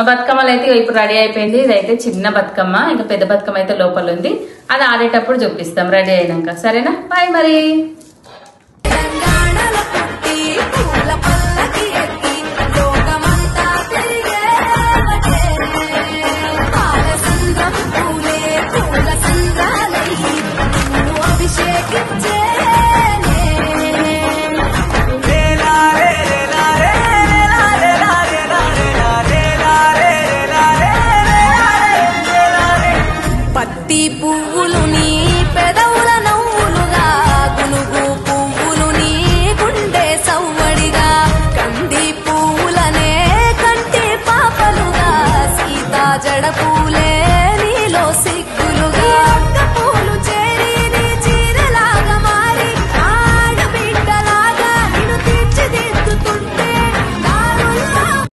మా బతుకమ్మలు అయితే ఇప్పుడు రెడీ అయిపోయింది. ఇదైతే చిన్న బతుకమ్మ, ఇంకా పెద్ద బతుకమ్మ అయితే లోపల ఉంది. అది ఆడేటప్పుడు చూపిస్తాం రెడీ అయినాక. సరేనా, బాయ్ మరి. పత్తి పువ్వులు నీ పెదవుల నవ్వులుగా, గునుగు పువ్వులు నీ గుండె సవ్వడిగా, కంది పువ్వులనే కంటి పాపలుగా, సీతా జడ పూలే నీలో సిగ్గ